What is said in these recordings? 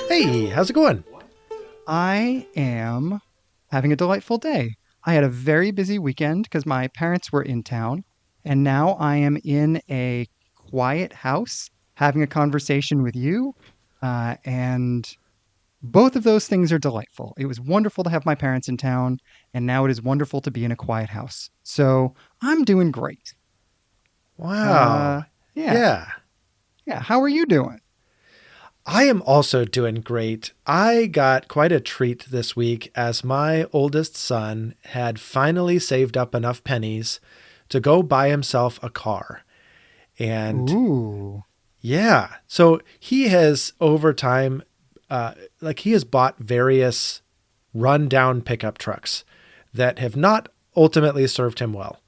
Hey, how's it going? I am having a delightful day. I had a very busy weekend because my parents were in town, and now I am in a quiet house having a conversation with you. And both of those things are delightful. It was wonderful to have my parents in town, and now it is wonderful to be in a quiet house. So I'm doing great. Uh, Wow. yeah, Yeah. yeah. How are you doing? I am also doing great. I got quite a treat this week as my oldest son had finally saved up enough pennies to go buy himself a car. And Ooh, yeah, so he has over time, he has bought various rundown pickup trucks that have not ultimately served him well.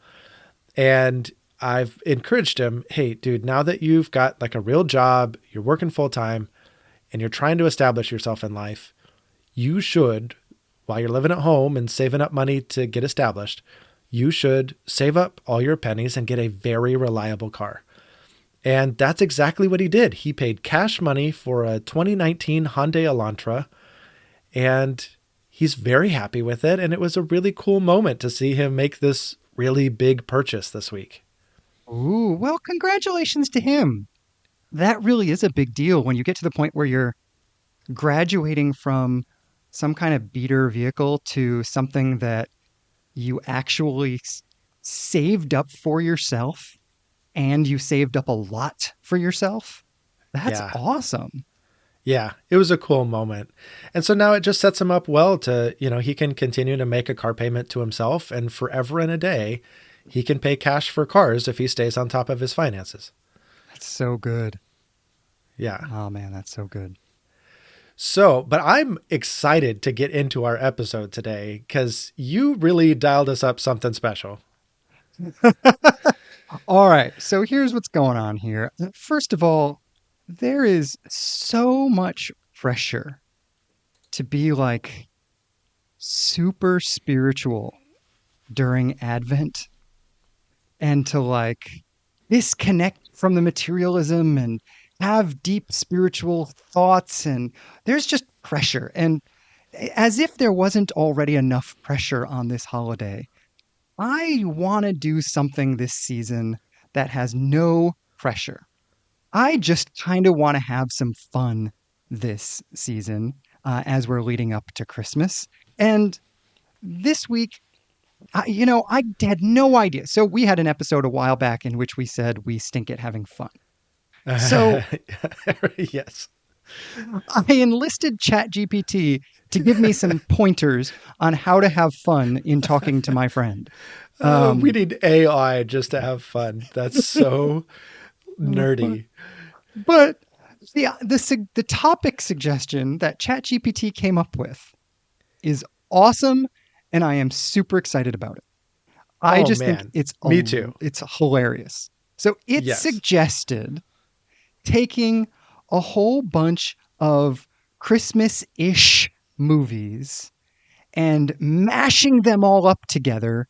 And I've encouraged him, hey, dude, now that you've got like a real job, you're working full time, and you're trying to establish yourself in life, you should, while you're living at home and saving up money to get established, you should save up all your pennies and get a very reliable car. And that's exactly what he did. He paid cash money for a 2019 Hyundai Elantra, and he's very happy with it. And it was a really cool moment to see him make this really big purchase this week. ooh. Well, congratulations to him. That really is a big deal when you get to the point where you're graduating from some kind of beater vehicle to something that you actually saved up for yourself and you saved up a lot for yourself. That's Yeah. awesome. Yeah, it was a cool moment. And so now it just sets him up well to, he can continue to make a car payment to himself, and forever and a day, he can pay cash for cars if he stays on top of his finances. That's so good. Yeah. Oh man, that's so good. So, but I'm excited to get into our episode today because you really dialed us up something special. All right, so here's what's going on here. First of all, there is so much pressure to be like super spiritual during Advent and to like disconnect from the materialism and have deep spiritual thoughts. And there's just pressure. And as if there wasn't already enough pressure on this holiday, I want to do something this season that has no pressure. I just kind of want to have some fun this season as we're leading up to Christmas. And this week, I had no idea. So we had an episode a while back in which we said we stink at having fun. So Yes. I enlisted ChatGPT to give me some pointers on how to have fun in talking to my friend. We Um, need AI just to have fun. That's so but nerdy. but the topic suggestion that ChatGPT came up with is awesome, and I am super excited about it. I Oh, just think man. Me too. it's hilarious. So it Yes. suggested taking a whole bunch of Christmas-ish movies and mashing them all up together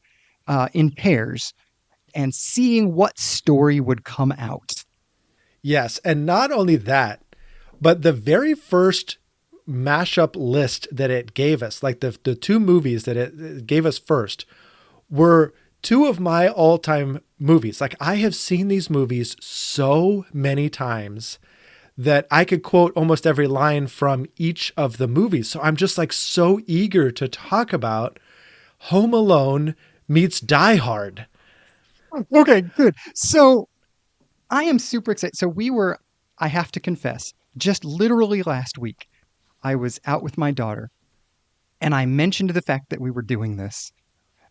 in pairs and seeing what story would come out. Yes. And not only that, but the very first mashup list that it gave us, like the two movies that it gave us first, were two of my all time movies. Like I have seen these movies so many times that I could quote almost every line from each of the movies. So I'm just like so eager to talk about Home Alone meets Die Hard. Okay, good. So I am super excited. I have to confess, just literally last week, I was out with my daughter and I mentioned the fact that we were doing this.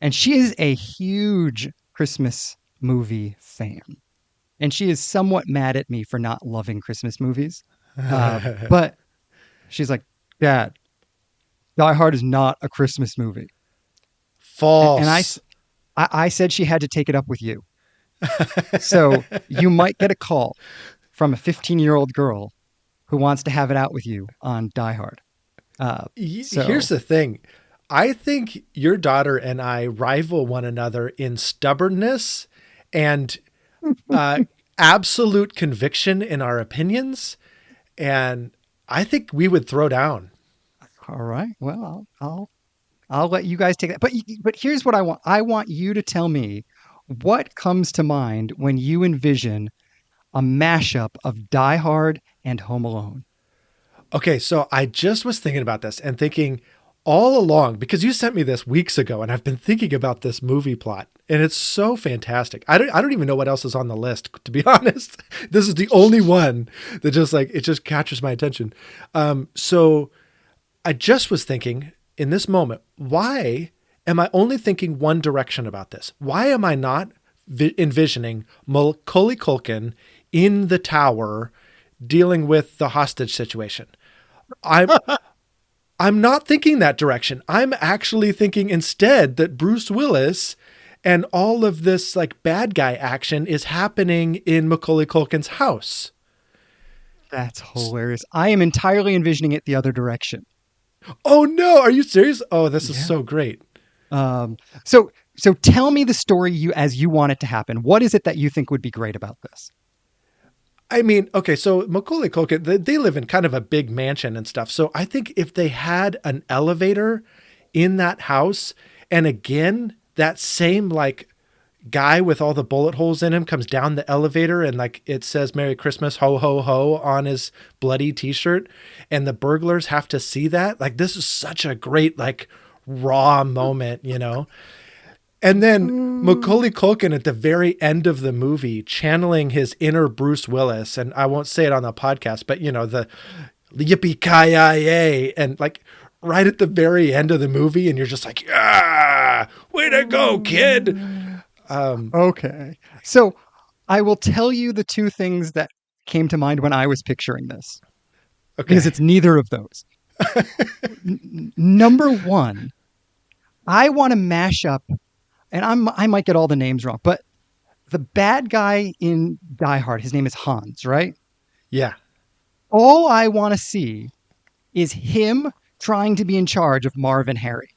And she is a huge Christmas movie fan. And she is somewhat mad at me for not loving Christmas movies. But she's like, Dad, Die Hard is not a Christmas movie. And False. I said she had to take it up with you. So you might get a call from a 15-year-old girl who wants to have it out with you on Die Hard. Here's So the thing. I think your daughter and I rival one another in stubbornness and uh, absolute conviction in our opinions, and I think we would throw down. All right. Well, I'll let you guys take that. But here's what I want. I want you to tell me what comes to mind when you envision a mashup of Die Hard and Home Alone. Okay, so I just was thinking about this and thinking all along, because you sent me this weeks ago, and I've been thinking about this movie plot, and it's so fantastic. I don't even know what else is on the list, to be honest. This is the only one that just like, it just captures my attention. So I just was thinking in this moment, why am I only thinking one direction about this? Why am I not envisioning Macaulay Culkin in the tower dealing with the hostage situation? I'm not thinking that direction. I'm actually thinking instead that Bruce Willis and all of this like bad guy action is happening in Macaulay Culkin's house. That's hilarious. I am entirely envisioning it the other direction. Oh no, are you serious? Oh, this is Yeah. so great. Um, so tell me the story as you want it to happen. What is it that you think would be great about this? I mean, okay, so Macaulay Culkin, they live in kind of a big mansion and stuff. So I think if they had an elevator in that house, and again, that same like guy with all the bullet holes in him comes down the elevator and like it says Merry Christmas, ho, ho, ho on his bloody t-shirt, and the burglars have to see that. Like, this is such a great, like, raw moment, you know? And then Macaulay Culkin at the very end of the movie channeling his inner Bruce Willis. And I won't say it on the podcast, but you know, the yippee-ki-yay, and like right at the very end of the movie. And you're just like, yeah, way to go, kid. Okay. So I will tell you the two things that came to mind when I was picturing this, Okay. because it's neither of those. Number one, I want to mash up, and I might get all the names wrong, but the bad guy in Die Hard, his name is Hans, right? Yeah. All I want to see is him trying to be in charge of Marv and Harry.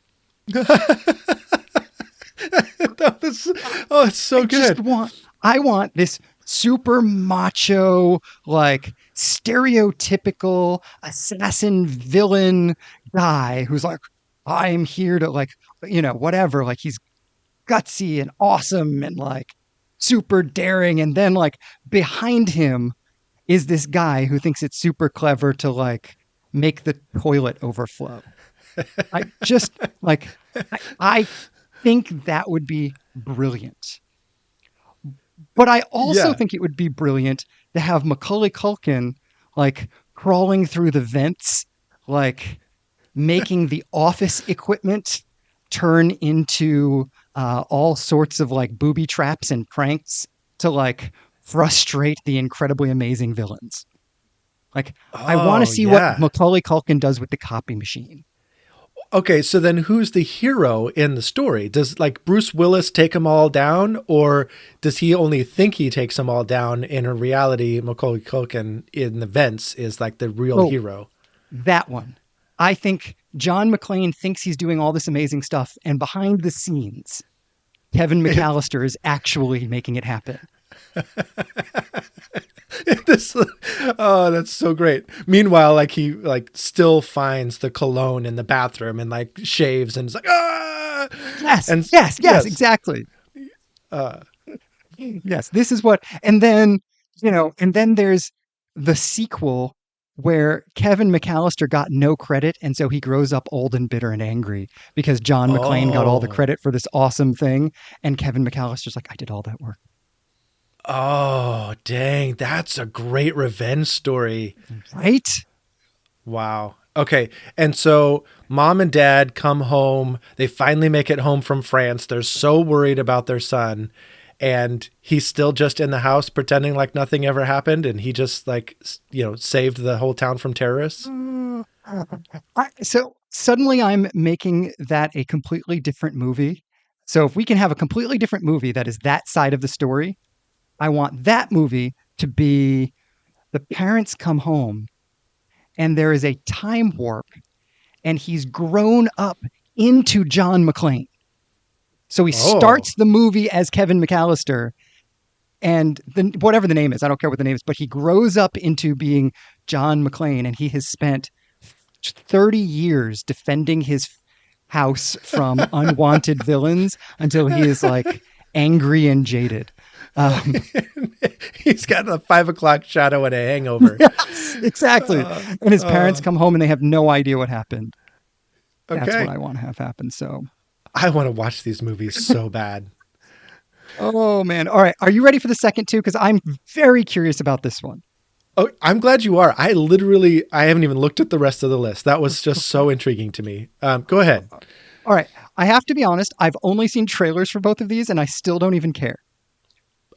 Oh, it's so good. I want this super macho, like stereotypical assassin villain guy who's like, I'm here to like, whatever. Like, he's gutsy and awesome and like super daring. And then like behind him is this guy who thinks it's super clever to like make the toilet overflow. I just like, I think that would be brilliant. But I also think it would be brilliant to have Macaulay Culkin like crawling through the vents, like making the office equipment turn into all sorts of like booby traps and pranks to like frustrate the incredibly amazing villains. Like, I want to see what Macaulay Culkin does with the copy machine. Okay, so then who's the hero in the story? Does like Bruce Willis take them all down, or does he only think he takes them all down? In reality, Macaulay Culkin in the vents is like the real hero. That one. I think John McClane thinks he's doing all this amazing stuff, and behind the scenes, Kevin McAllister is actually making it happen. Oh, that's so great. Meanwhile, like he like still finds the cologne in the bathroom and like shaves and is like, ah, yes, and yes, exactly. Yes, this is what, and then there's the sequel where Kevin McAllister got no credit, and so he grows up old and bitter and angry because John McClane got all the credit for this awesome thing, and Kevin McAllister's like, I did all that work. Oh, dang. That's a great revenge story. Right? Wow. Okay. And so mom and dad come home. They finally make it home from France. They're so worried about their son. And he's still just in the house pretending like nothing ever happened. And he just like, saved the whole town from terrorists. So suddenly I'm making that a completely different movie. So if we can have a completely different movie that is that side of the story, I want that movie to be the parents come home and there is a time warp and he's grown up into John McClane. So he starts the movie as Kevin McAllister and then whatever the name is, I don't care what the name is, but he grows up into being John McClane, and he has spent 30 years defending his house from unwanted villains until he is like angry and jaded. Um, He's got a 5 o'clock shadow and a hangover. yes, exactly. And his parents come home and they have no idea what happened. That's Okay. what I want to have happen. So, I want to watch these movies so bad. oh man. All right. Are you ready for the second two? Because I'm very curious about this one. Oh, I'm glad you are. I haven't even looked at the rest of the list. That was just so intriguing to me. Go ahead. All right. I have to be honest. I've only seen trailers for both of these and I still don't even care.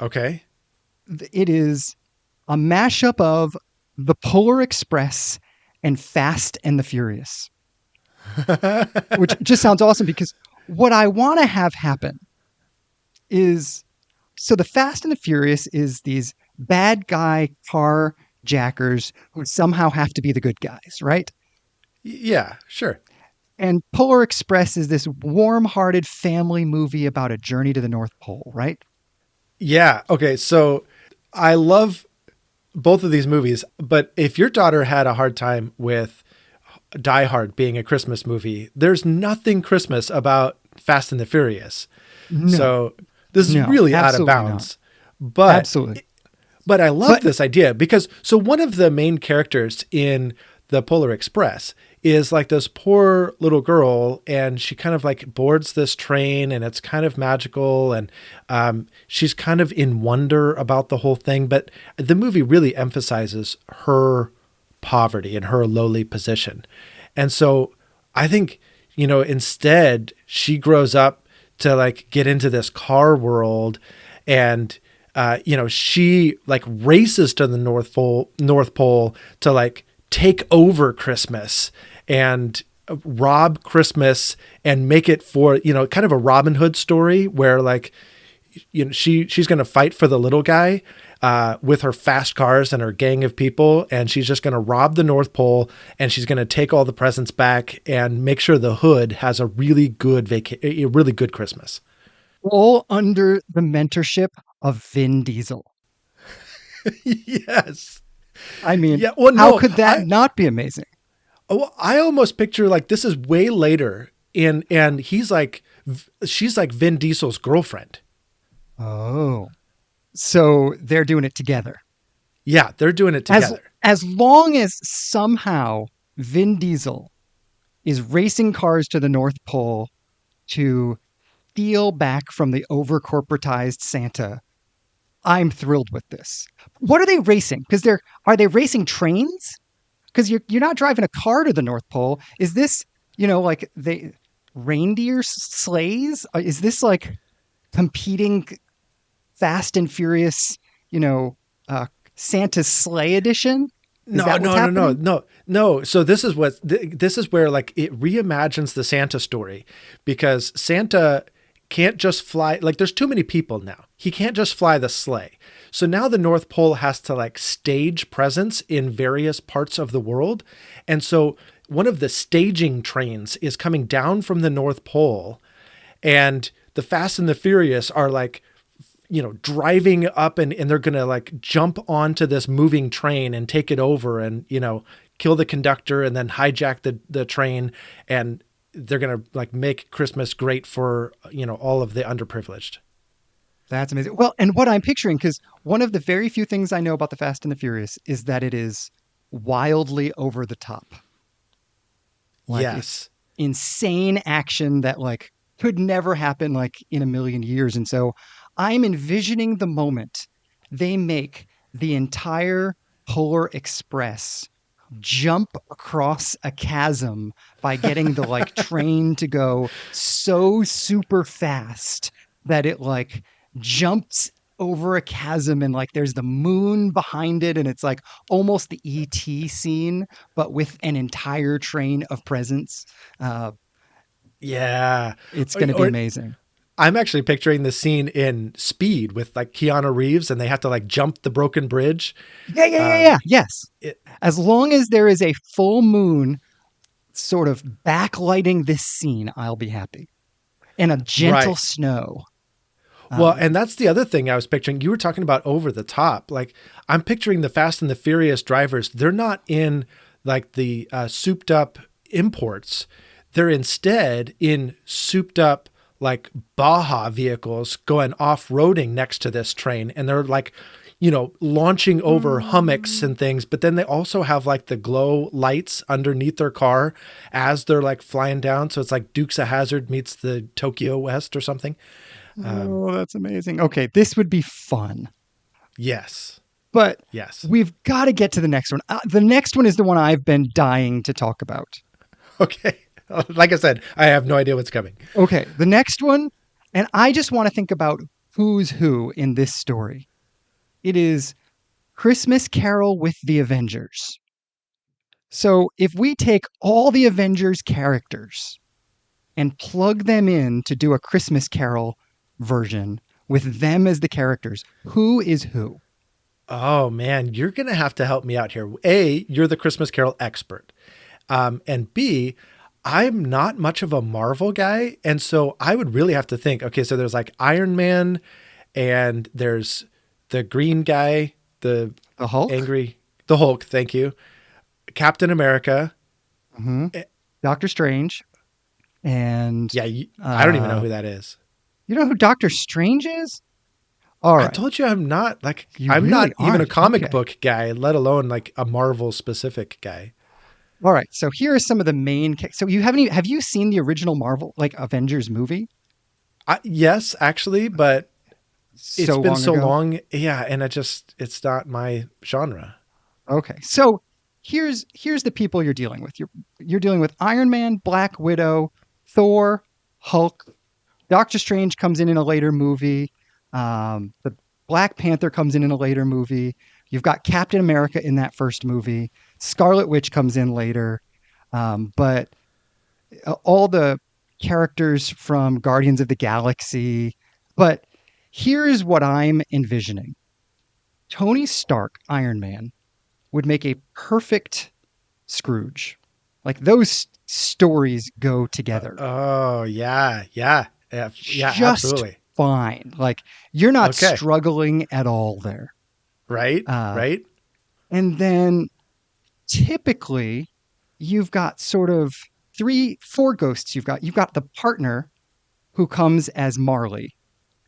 Okay. It is a mashup of The Polar Express and Fast and the Furious, which just sounds awesome because what I want to have happen is so the Fast and the Furious is these bad guy car jackers who somehow have to be the good guys, right? Yeah, sure. And Polar Express is this warm-hearted family movie about a journey to the North Pole, right? Yeah. Okay. So I love both of these movies, but if your daughter had a hard time with Die Hard being a Christmas movie, there's nothing Christmas about Fast and the Furious. No, So this is no, really out of absolutely bounds. But absolutely. But I love this idea because so one of the main characters in the Polar Express is like this poor little girl, and she kind of like boards this train, and it's kind of magical, and she's kind of in wonder about the whole thing. But the movie really emphasizes her poverty and her lowly position, and so I think instead she grows up to like get into this car world, and she like races to the North Pole to like take over Christmas and rob Christmas and make it for, kind of a Robin Hood story where like, she's going to fight for the little guy with her fast cars and her gang of people. And she's just going to rob the North Pole, and she's going to take all the presents back and make sure the hood has a really good a really good Christmas. All under the mentorship of Vin Diesel. Yes. I mean, Yeah. Well, how no, could that not be amazing? Oh, I almost picture like this is way later, and she's like Vin Diesel's girlfriend. Oh, so they're doing it together. Yeah, they're doing it together. As long as somehow Vin Diesel is racing cars to the North Pole to steal back from the over corporatized Santa, I'm thrilled with this. What are they racing? Because are they racing trains? Because you're not driving a car to the North Pole. Is this like the reindeer sleighs? Is this like competing Fast and Furious? Santa's sleigh edition? No. So this is where like it reimagines the Santa story, because Santa can't just fly. Like there's too many people now. He can't just fly the sleigh. So now the North Pole has to like stage presence in various parts of the world. And so one of the staging trains is coming down from the North Pole, and the Fast and the Furious are like, driving up, and they're going to like jump onto this moving train and take it over and, kill the conductor and then hijack the train. And they're going to like make Christmas great for, all of the underprivileged. That's amazing. Well, and what I'm picturing, because one of the very few things I know about the Fast and the Furious is that it is wildly over the top. Like, yes. It's insane action that like could never happen like in a million years. And so I'm envisioning the moment they make the entire Polar Express jump across a chasm by getting the like train to go so super fast that it like jumps over a chasm, and like there's the moon behind it, and it's like almost the ET scene but with an entire train of presents. Yeah, it's going to be amazing. I'm actually picturing the scene in Speed with like Keanu Reeves, and they have to like jump the broken bridge. Yeah. Yes. As long as there is a full moon sort of backlighting this scene, I'll be happy. And a gentle snow. Well, Um, and that's the other thing I was picturing. You were talking about over the top. Like I'm picturing the Fast and the Furious drivers. They're not in like the souped up imports. They're instead in souped up like Baja vehicles going off-roading next to this train. And they're like, launching over hummocks and things. But then they also have like the glow lights underneath their car as they're like flying down. So it's like Dukes of Hazzard meets the Tokyo West or something. oh, that's amazing. Okay, this would be fun. Yes. But Yes. we've got to get to the next one. The next one is the one I've been dying to talk about. Okay. Like I said, I have no idea what's coming. Okay, the next one, and I just want to think about who's who in this story. It is Christmas Carol with the Avengers. So if we take all the Avengers characters and plug them in to do a Christmas Carol version with them as the characters, who is who? Oh man, you're going to have to help me out here. A, you're the Christmas Carol expert. And B, I'm not much of a Marvel guy. And so I would really have to think, okay, so there's like Iron Man and there's the green guy, the The Hulk? the Hulk. Thank you. Captain America. Hmm. Doctor Strange. And Yeah. I don't even know who that is. you know who Doctor Strange is? All I right. told you I'm not like, You I'm really not even a aren't. comic Okay. book guy, let alone like a Marvel specific guy. All right. So here are some of the main. So you haven't even, have you seen the original Marvel like Avengers movie? Yes, actually, but it's So been long so ago. long. Yeah. And it's not my genre. Okay. So here's the people you're dealing with. You're dealing with Iron Man, Black Widow, Thor, Hulk. Doctor Strange comes in a later movie. The Black Panther comes in a later movie. You've got Captain America in that first movie. Scarlet Witch comes in later. But all the characters from Guardians of the Galaxy. But here's what I'm envisioning. Tony Stark, Iron Man, would make a perfect Scrooge. Like those stories go together Oh yeah, yeah, yeah, yeah, just absolutely. fine. Like you're not Okay, struggling at all there. right, Uh, right. and then typically you've got sort of four ghosts. You've got the partner who comes as Marley,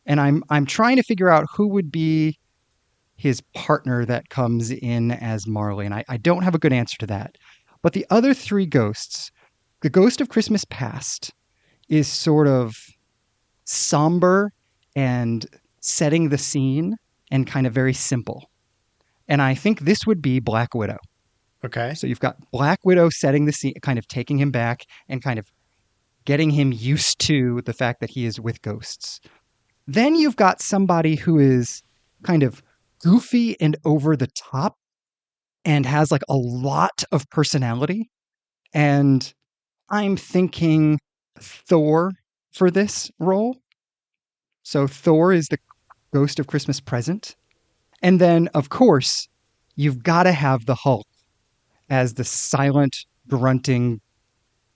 and I'm trying to figure out who would be his partner that comes in as Marley, and I don't have a good answer to that. But the other three ghosts, the ghost of Christmas Past, is sort of somber and setting the scene and kind of very simple. And I think this would be Black Widow. Okay, So you've got Black Widow setting the scene, kind of taking him back and kind of getting him used to the fact that he is with ghosts. Then you've got somebody who is kind of goofy and over the top and has like a lot of personality. And I'm thinking Thor for this role. So Thor is the ghost of Christmas present. And then, of course, you've got to have the Hulk as the silent, grunting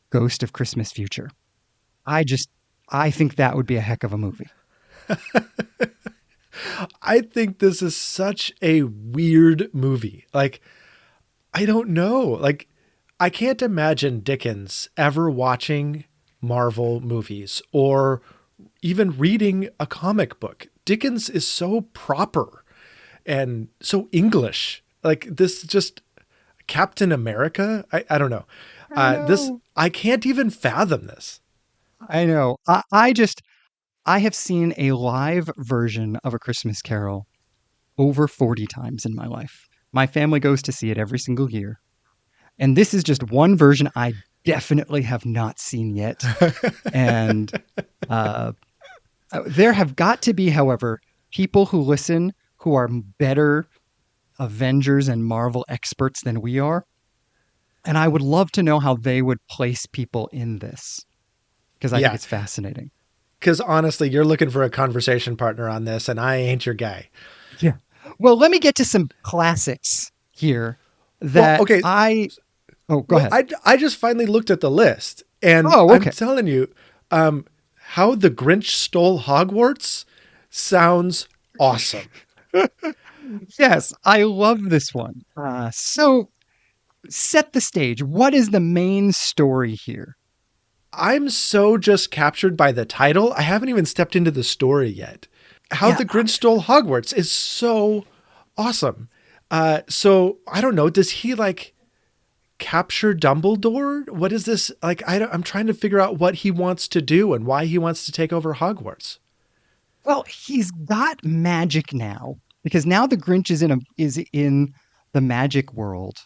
ghost of Christmas future. I just, I think that would be a heck of a movie. I think this is such a weird movie. Like, I don't know. Like, I can't imagine Dickens ever watching Marvel movies or even reading a comic book. Dickens is so proper and so English. Like this just Captain America. I don't know. I This know. I can't even fathom this. I know. I have seen a live version of A Christmas Carol over 40 times in my life. My family goes to see it every single year. And this is just one version I definitely have not seen yet. And uh, there have got to be, however, people who listen who are better Avengers and Marvel experts than we are. And I would love to know how they would place people in this because I think Yeah, it's fascinating. because honestly, you're looking for a conversation partner on this, and I ain't your guy. Yeah. Well, let me get to some classics here Well, that okay. oh, go Well, ahead. I just finally looked at the list, and Oh, I'm okay. telling you, how the Grinch stole Hogwarts sounds awesome. Yes, I love this one. So set the stage. What is the main story here? I'm so just captured by the title. I haven't even stepped into the story yet. How Yeah, the Grinch Stole Hogwarts is so awesome. So I don't know. Does he like capture Dumbledore? What is this like? I'm trying to figure out what he wants to do and why he wants to take over Hogwarts. well, he's got magic now because now the Grinch is in the magic world.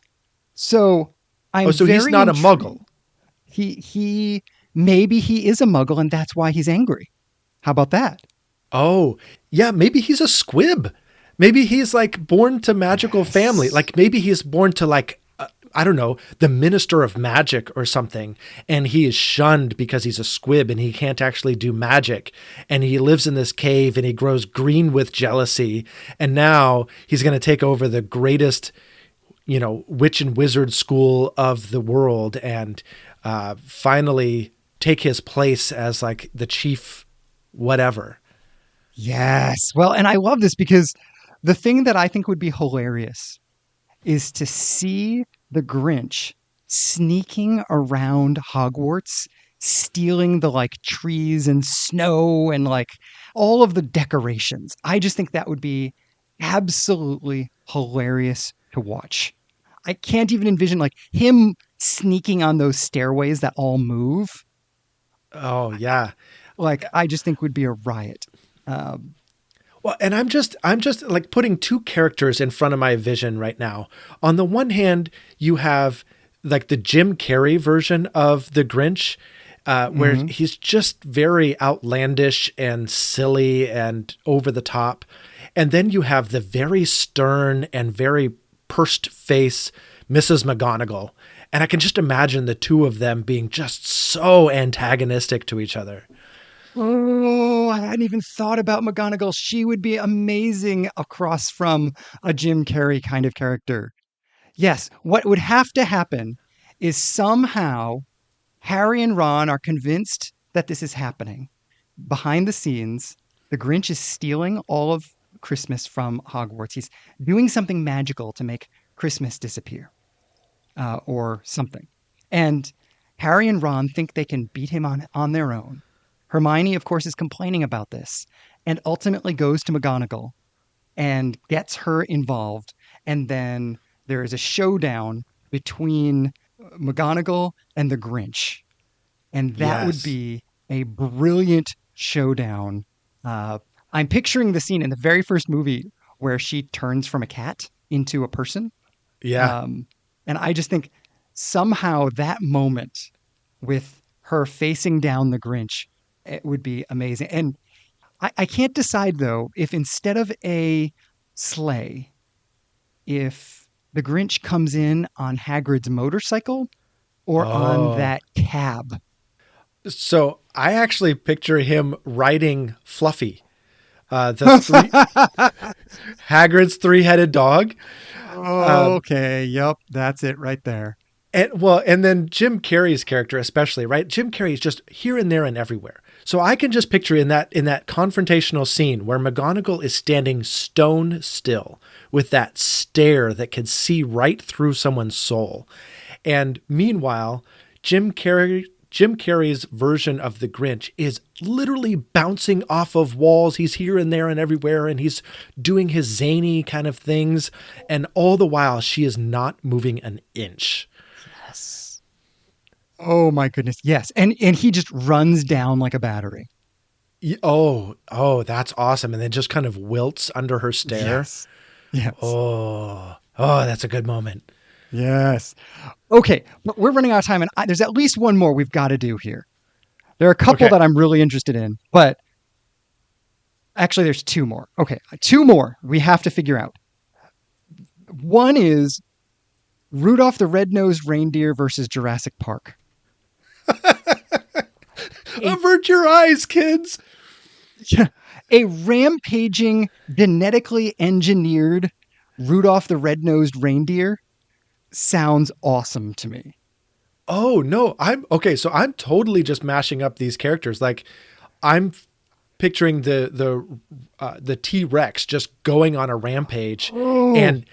So Oh, I'm so he's very not a intrigued. Muggle. He maybe he is a Muggle and that's why he's angry. How about that? Oh, yeah. Maybe he's a squib. Maybe he's like born to magical family. Yes. Like maybe he's born to like I don't know, the minister of magic or something, and he is shunned because he's a squib and he can't actually do magic, and he lives in this cave and he grows green with jealousy, and now he's going to take over the greatest, witch and wizard school of the world, and finally take his place as like the chief whatever. Yes. Well, and I love this because the thing that I think would be hilarious is to see the Grinch sneaking around Hogwarts, stealing the like trees and snow and like all of the decorations. I just think that would be absolutely hilarious to watch. I can't even envision like him sneaking on those stairways that all move. Oh yeah. Like I just think would be a riot. Um, Well, and I'm just like putting two characters in front of my vision right now. On the one hand, you have like the Jim Carrey version of the Grinch, where mhm. he's just very outlandish and silly and over the top. And then you have the very stern and very pursed face Mrs. McGonagall. And I can just imagine the two of them being just so antagonistic to each other. Oh, I hadn't even thought about McGonagall. She would be amazing across from a Jim Carrey kind of character. Yes, what would have to happen is somehow Harry and Ron are convinced that this is happening. Behind the scenes, the Grinch is stealing all of Christmas from Hogwarts. He's doing something magical to make Christmas disappear, or something. And Harry and Ron think they can beat him on their own. Hermione, of course, is complaining about this and ultimately goes to McGonagall and gets her involved. And then there is a showdown between McGonagall and the Grinch. And that would Yes. be a brilliant showdown. I'm picturing the scene in the very first movie where she turns from a cat into a person. Yeah. Um, and I just think somehow that moment with her facing down the Grinch, it would be amazing. And I can't decide though if instead of a sleigh, if the Grinch comes in on Hagrid's motorcycle or on Oh. that cab. So I actually picture him riding Fluffy, the three Hagrid's three-headed dog. Um, Okay, yep, that's it right there. and then Jim Carrey's character, especially, right? Jim Carrey is just here and there and everywhere. So I can just picture in that confrontational scene where McGonagall is standing stone still with that stare that can see right through someone's soul. And meanwhile, Jim Carrey's version of the Grinch is literally bouncing off of walls. He's here and there and everywhere, and he's doing his zany kind of things. And all the while, she is not moving an inch. Yes. Oh my goodness. Yes. And he just runs down like a battery. Oh, that's awesome. And then just kind of wilts under her stare. Yes. Yes. Oh, that's a good moment. Yes. Okay, but we're running out of time, and there's at least one more we've got to do here. There are a couple Okay. that I'm really interested in, but actually, there's two more. Okay, two more we have to figure out. One is Rudolph the Red-Nosed Reindeer versus Jurassic Park. A, Avert your eyes, kids. a rampaging, genetically engineered Rudolph the Red-Nosed Reindeer sounds awesome to me. Oh, no. I'm okay. So I'm totally just mashing up these characters. Like, I'm picturing the T-Rex just going on a rampage Oh, and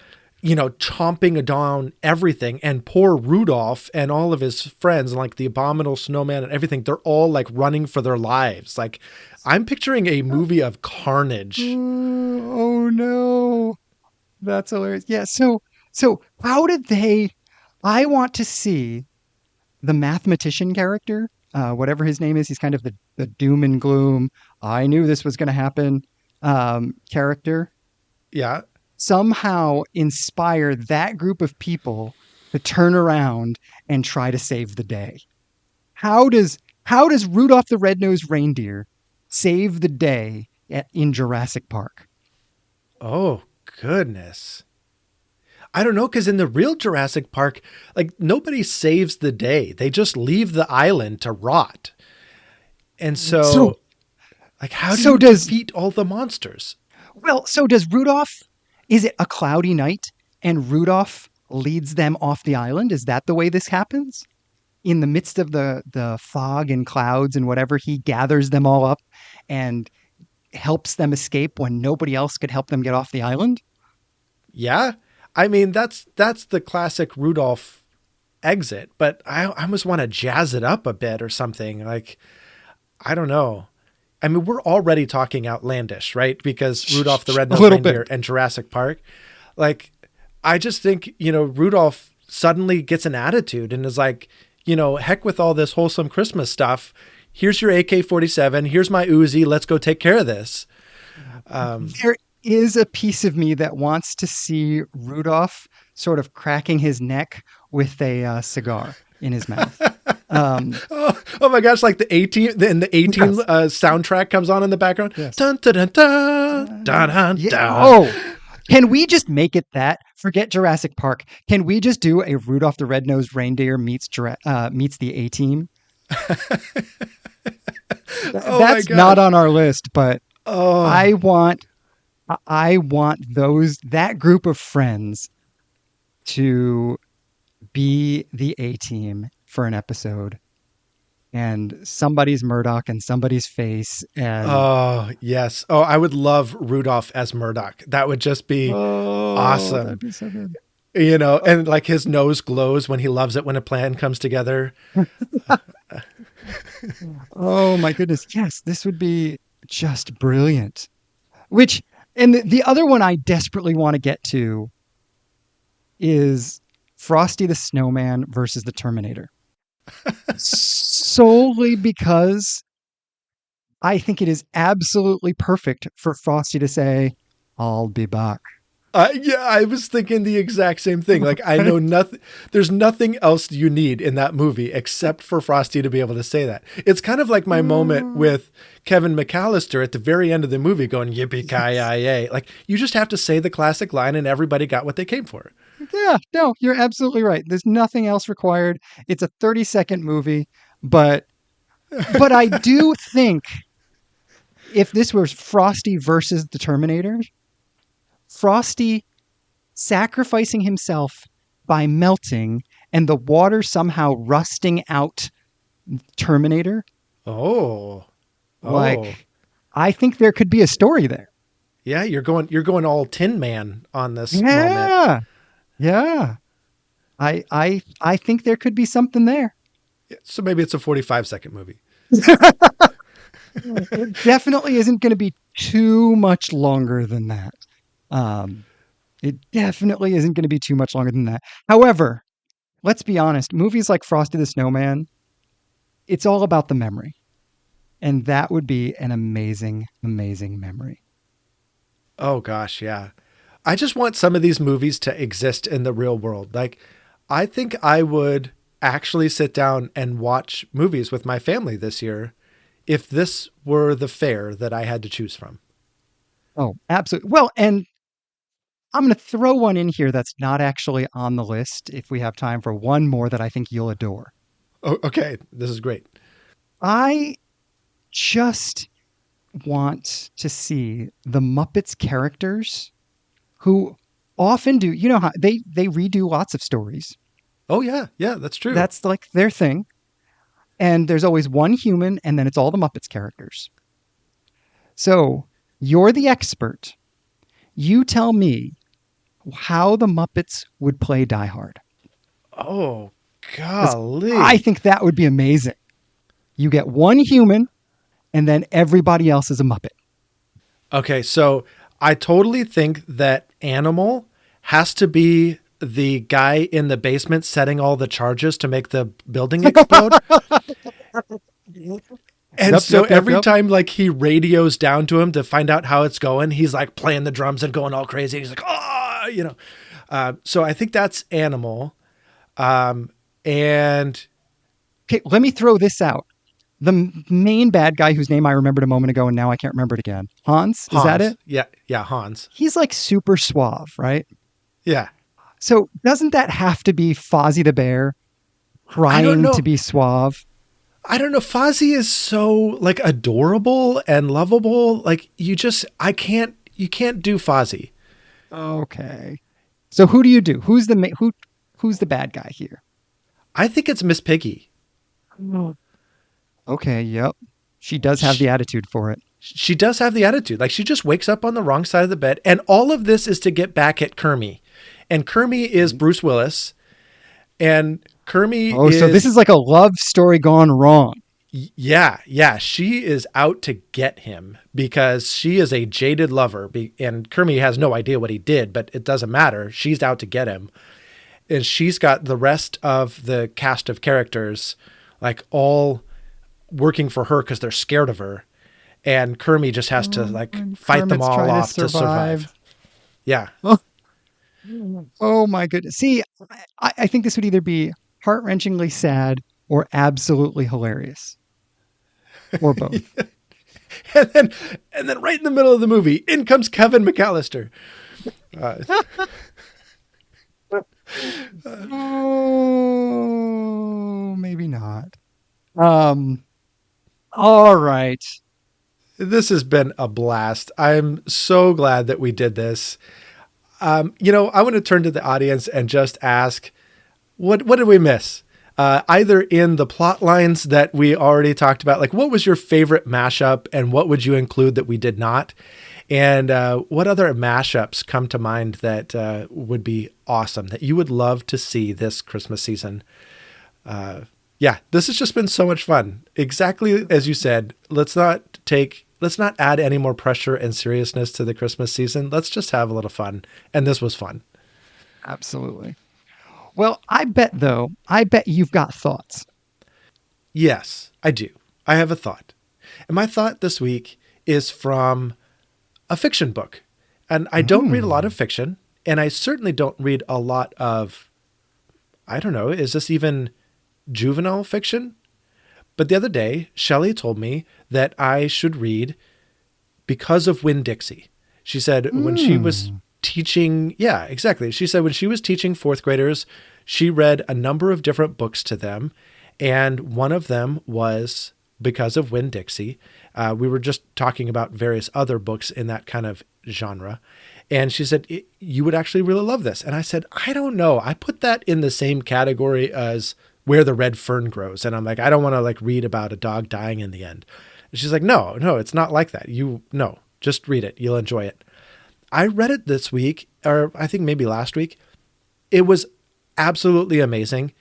chomping down everything, and poor Rudolph and all of his friends, like the abominable snowman and everything, they're all like running for their lives. Like, I'm picturing a movie of carnage. oh no. That's hilarious. Yeah. So how did they? I want to see the mathematician character, whatever his name is. He's kind of the doom and gloom. I knew this was going to happen. Character Yeah. somehow inspire that group of people to turn around and try to save the day. How does how does Rudolph the Red-Nosed Reindeer save the day in Jurassic Park? Oh, goodness. I don't know, because in the real Jurassic Park, like, nobody saves the day. They just leave the island to rot. And So so, like, how do so you does defeat all the monsters? so does Rudolph? Is it a cloudy night and Rudolph leads them off the island? Is that the way this happens? In the midst of the fog and clouds and whatever, he gathers them all up and helps them escape when nobody else could help them get off the island. Yeah. I mean, that's the classic Rudolph exit, but I almost want to jazz it up a bit or something. Like, I don't know. I mean, we're already talking outlandish, right? Because Rudolph the A Red-Nosed little bit. Reindeer and Jurassic Park. Like, I just think, Rudolph suddenly gets an attitude and is like, heck with all this wholesome Christmas stuff. Here's your AK-47. Here's my Uzi. Let's go take care of this. There is a piece of me that wants to see Rudolph sort of cracking his neck with a cigar in his mouth. Um, Oh my gosh, like the 18 and the 18 yes, soundtrack comes on in the background. yes. Dun, dun, dun, dun, dun, dun, Yeah. dun. Oh, can we just make it that? Forget Jurassic Park. Can we just do a Rudolph the Red-Nosed Reindeer meets the A Team? Oh my That's not gosh. on our list, but Oh, I want I want that group of friends to be the A Team for an episode, and somebody's Murdoch and somebody's face, and oh, yes. Oh, I would love Rudolph as Murdoch. That would just be oh, that'd awesome. be so good. And like his nose glows when he loves it when a plan comes together. Oh my goodness. Yes, this would be just brilliant. Which, and the other one I desperately want to get to is Frosty the Snowman versus the Terminator. Solely because I think it is absolutely perfect for Frosty to say, I'll be back. Yeah, I was thinking the exact same thing. Like, I Right? know nothing, there's nothing else you need in that movie except for Frosty to be able to say that. It's kind of like my moment with Kevin McAllister at the very end of the movie going, yippee-ki-yay. Like, you just have to say the classic line and everybody got what they came for. Yeah, no, you're absolutely right. There's nothing else required. It's a 30-second movie, but I do think if this was Frosty versus the Terminator, Frosty sacrificing himself by melting and the water somehow rusting out Terminator, Oh, oh. like I think there could be a story there. Yeah, you're going all Tin Man on this moment. Yeah. Yeah. I think there could be something there. So maybe it's a 45-second movie. It definitely isn't going to be too much longer than that. Um, it definitely isn't going to be too much longer than that. However, let's be honest, movies like Frosty the Snowman, it's all about the memory. And that would be an amazing, amazing memory. Oh gosh, yeah. I just want some of these movies to exist in the real world. Like, I think I would actually sit down and watch movies with my family this year if this were the fare that I had to choose from. Oh, absolutely. Well, and I'm going to throw one in here that's not actually on the list if we have time for one more that I think you'll adore. Oh, okay, this is great. I just want to see the Muppets characters who often do, you know how they redo lots of stories. Oh yeah, yeah, that's true. That's like their thing. And there's always one human and then it's all the Muppets characters. So you're the expert. You tell me how the Muppets would play Die Hard. Oh, Because I golly. think that would be amazing. You get one human, and then everybody else is a Muppet. Okay, so I totally think that Animal has to be the guy in the basement setting all the charges to make the building explode. And Yep, so yep, yep, every yep. time like he radios down to him to find out how it's going, he's like playing the drums and going all crazy. He's like, oh, you know. So I think that's Animal. And Okay, let me throw this out. The main bad guy whose name I remembered a moment ago and now I can't remember it again. Hans, is that Hans. it? Yeah, yeah, Hans. He's like super suave, right? Yeah. So doesn't that have to be Fozzie the Bear I don't trying to know. be suave? I don't know. Fozzie is so like adorable and lovable. Like you can't do Fozzie. Okay. So who do you do? Who's the bad guy here? I think it's Miss Piggy. Okay, yep. She does have the She, attitude for it. she does have the attitude. Like she just wakes up on the wrong side of the bed. And all of this is to get back at Kermie. And Kermie is Bruce Willis. And Kermie Oh, so this is, is like a love story gone wrong. yeah, yeah, she is out to get him because she is a jaded lover. And Kermie has no idea what he did, but it doesn't matter. She's out to get him. And she's got the rest of the cast of characters like all working for her because they're scared of her. And Kermie just has to Oh, like and fight them Kermit's all trying to off to survive. survive. Yeah. Oh, oh my goodness. See, I think this would either be heart wrenchingly sad or absolutely hilarious, or both. And then and then right in the middle of the movie, in comes Kevin McAllister. Uh, Oh, maybe not. Um, all right. this has been a blast. I'm so glad that we did this. I want to turn to the audience and just ask, what did we miss? Either in the plot lines that we already talked about, like what was your favorite mashup and what would you include that we did not? And what other mashups come to mind that would be awesome that you would love to see this Christmas season? Yeah, this has just been so much fun. Exactly as you said, let's not add any more pressure and seriousness to the Christmas season. Let's just have a little fun. And this was fun. Absolutely. Well, I bet you've got thoughts. Yes, I do. I have a thought. And my thought this week is from a fiction book. And I don't read a lot of Mm. fiction, and I certainly don't read a lot of, I don't know, is this even juvenile fiction? But the other day, Shelley told me that I should read Because of Winn-Dixie. She said when she was Mm. teaching, yeah, exactly. She said when she was teaching fourth graders, she read a number of different books to them. And one of them was Because of Winn-Dixie. We were just talking about various other books in that kind of genre. And she said, you would actually really love this. And I said, I don't know. I put that in the same category as Where the Red Fern Grows. And I'm like, I don't want to like read about a dog dying in the end. And she's like, no, it's not like that. No, just read it. You'll enjoy it. I read it this week, or I think maybe last week. It was absolutely amazing.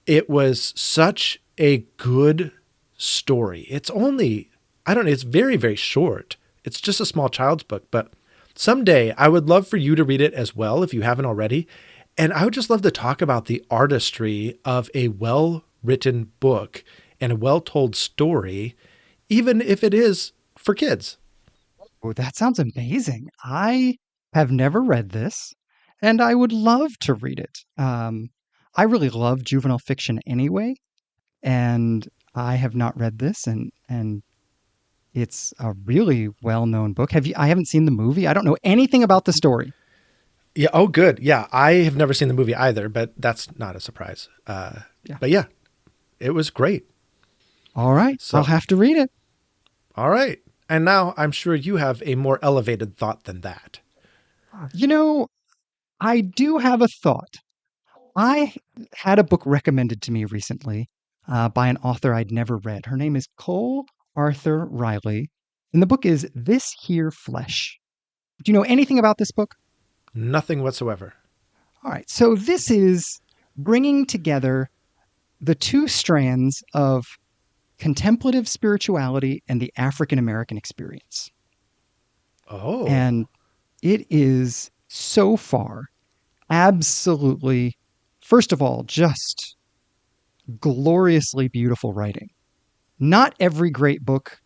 It was such a good story. It's only, I don't know, it's very, very short. It's just a small child's book, but someday I would love for you to read it as well if you haven't already. And I would just love to talk about the artistry of a well written book and a well told story, even if it is for kids. Oh, that sounds amazing. I have never read this, and I would love to read it. I really love juvenile fiction anyway, and I have not read this, and it's a really well-known book. Have you? I haven't seen the movie. I don't know anything about the story. Yeah. Oh, good. Yeah. I have never seen the movie either, but that's not a surprise. Yeah. But yeah, it was great. All right, I'll So, have to read it. all right. And now I'm sure you have a more elevated thought than that. You know, I do have a thought. I had a book recommended to me recently by an author I'd never read. Her name is Cole Arthur Riley, And the book is This Here Flesh. Do you know anything about this book? Nothing whatsoever. All right. So this is bringing together the two strands of contemplative spirituality and the African American experience. Oh, And it is so far absolutely, first of all, just gloriously beautiful writing. Not every great book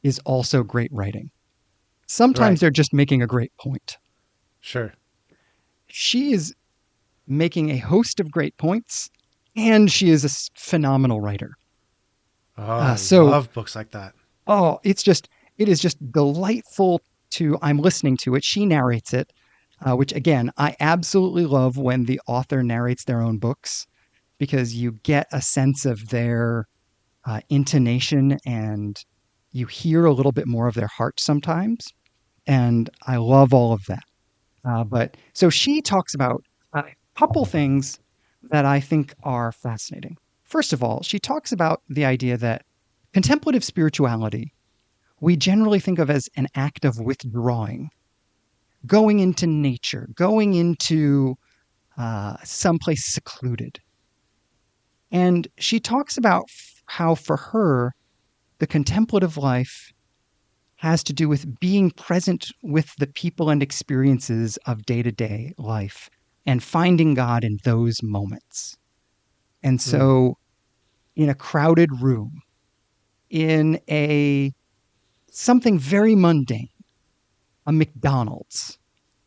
is also great writing. Sometimes right. they're just making a great point. Sure. She is making a host of great points, and she is a phenomenal writer. Oh, Uh, I so, love books like that. oh, it is just delightful to, I'm listening to it. She narrates it, which again, I absolutely love when the author narrates their own books because you get a sense of their intonation and you hear a little bit more of their heart sometimes. And I love all of that. But so she talks about a couple things that I think are fascinating. First of all, she talks about the idea that contemplative spirituality we generally think of as an act of withdrawing, going into nature, going into someplace secluded. And she talks about how, for her, the contemplative life has to do with being present with the people and experiences of day to day life and finding God in those moments. And Mm. so, in a crowded room, in a something very mundane, a McDonald's,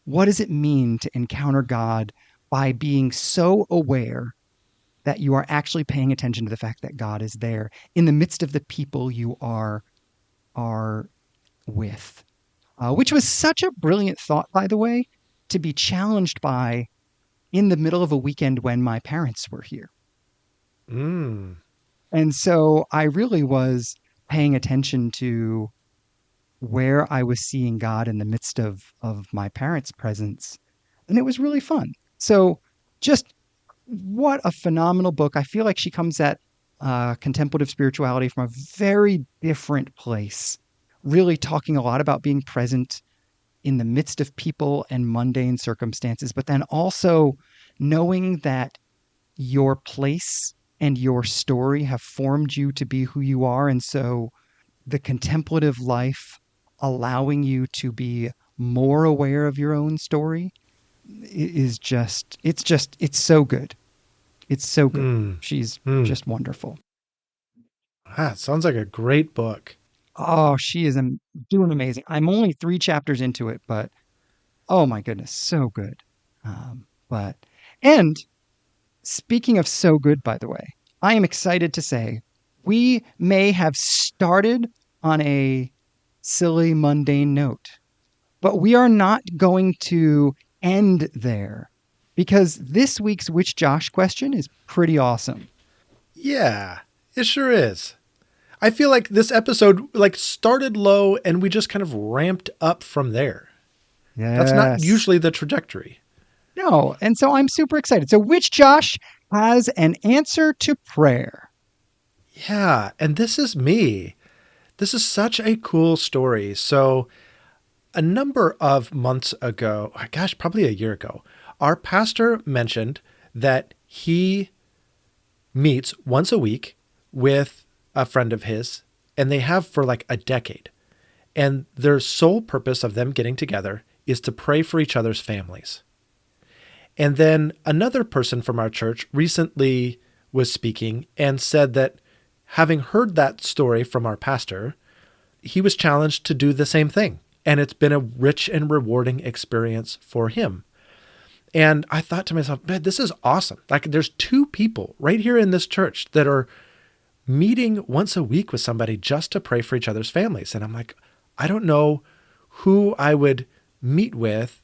what does it mean to encounter God by being so aware that you are actually paying attention to the fact that God is there in the midst of the people you are with? Which was such a brilliant thought, by the way, to be challenged by in the middle of a weekend when my parents were here. Mm. And so I really was paying attention to where I was seeing God in the midst of my parents' presence. And it was really fun. So just what a phenomenal book. I feel like she comes at contemplative spirituality from a very different place, really talking a lot about being present in the midst of people and mundane circumstances, but then also knowing that your place and your story have formed you to be who you are. And so the contemplative life allowing you to be more aware of your own story is it's so good. It's so good. Mm. She's Mm. just wonderful. Ah, it sounds like a great book. Oh, she is doing amazing. I'm only 3 chapters into it, but oh my goodness, so good. But and speaking of so good, by the way, I am excited to say we may have started on a silly, mundane note, but we are not going to end there because this week's Which Josh question is pretty awesome. Yeah, it sure is. I feel like this episode like started low and we just kind of ramped up from there. That's not Yes. usually the trajectory. No. And so I'm super excited. So, which Josh has an answer to prayer? Yeah, and this is me. This is such a cool story. So, a number of months ago, oh gosh, probably a year ago, our pastor mentioned that he meets once a week with a friend of his, and they have for like a decade. And their sole purpose of them getting together is to pray for each other's families. And then another person from our church recently was speaking and said that having heard that story from our pastor, he was challenged to do the same thing. And it's been a rich and rewarding experience for him. And I thought to myself, man, this is awesome. Like there's two people right here in this church that are meeting once a week with somebody just to pray for each other's families. And I'm like, I don't know who I would meet with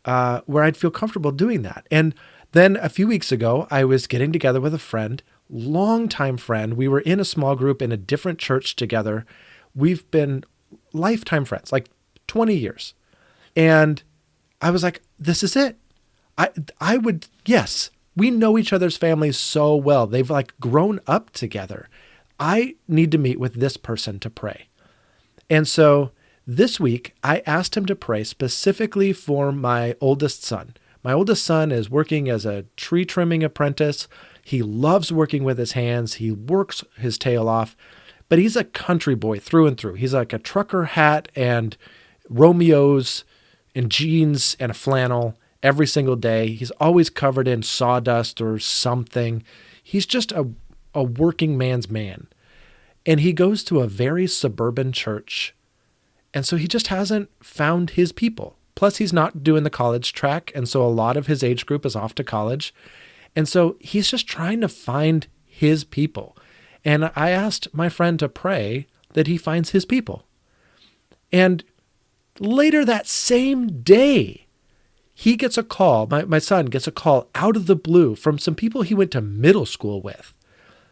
where I'd feel comfortable doing that. And then a few weeks ago, I was getting together with a friend, longtime friend. We were in a small group in a different church together. We've been lifetime friends, like 20 years. And I was like, this is it. I would, yes, we know each other's families so well. They've like grown up together. I need to meet with this person to pray. And so This week, I asked him to pray specifically for my oldest son. My oldest son is working as a tree trimming apprentice. He loves working with his hands. He works his tail off, but he's a country boy through and through. He's like a trucker hat and Romeos and jeans and a flannel every single day. He's always covered in sawdust or something. He's just a working man's man. And he goes to a very suburban church. And so he just hasn't found his people. Plus, he's not doing the college track. And so a lot of his age group is off to college. And so he's just trying to find his people. And I asked my friend to pray that he finds his people. And later that same day, he gets a call. My son gets a call out of the blue from some people he went to middle school with.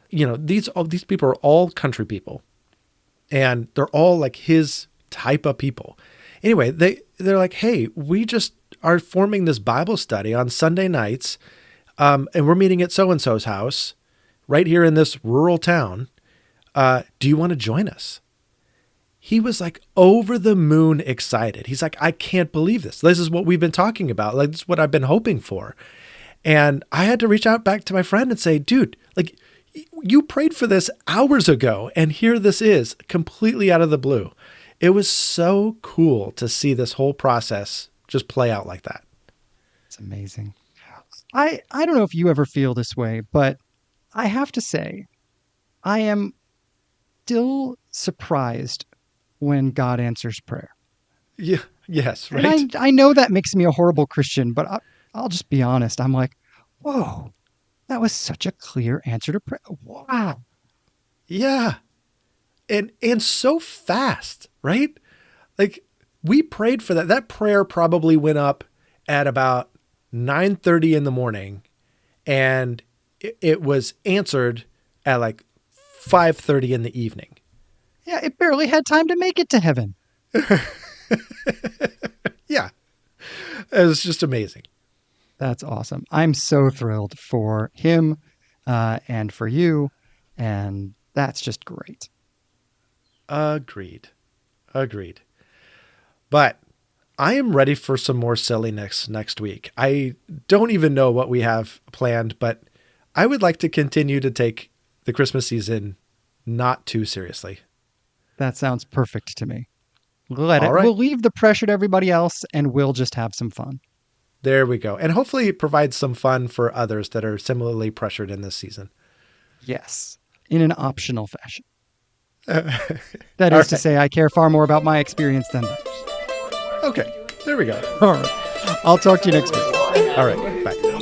You know, these people are all country people. And they're all like his type of people. Anyway, they're like, hey, we just are forming this Bible study on Sunday nights, and we're meeting at so-and-so's house right here in this rural town. Do you want to join us? He was like over the moon excited. He's like, I can't believe this. This is what we've been talking about. Like, this is what I've been hoping for. And I had to reach out back to my friend and say, dude, like, you prayed for this hours ago, and here this is completely out of the blue. It was so cool to see this whole process just play out like that. It's amazing. I don't know if you ever feel this way, but I have to say, I am still surprised when God answers prayer. Yeah. Yes. Right. And I know that makes me a horrible Christian, but I'll just be honest. I'm like, whoa, that was such a clear answer to prayer. Wow. Yeah. And so fast, right? Like, we prayed for that. That prayer probably went up at about 9:30 in the morning, and it was answered at like 5:30 in the evening. Yeah, it barely had time to make it to heaven. Yeah. It was just amazing. That's awesome. I'm so thrilled for him and for you, and that's just great. Agreed. But I am ready for some more silliness next week. I don't even know what we have planned, but I would like to continue to take the Christmas season not too seriously. That sounds perfect to me. All right. We'll leave the pressure to everybody else, and we'll just have some fun. There we go. And hopefully it provides some fun for others that are similarly pressured in this season. Yes, in an optional fashion. That is to say, I care far more about my experience than others. Okay, there we go. All right. I'll talk to you next week. All right, bye.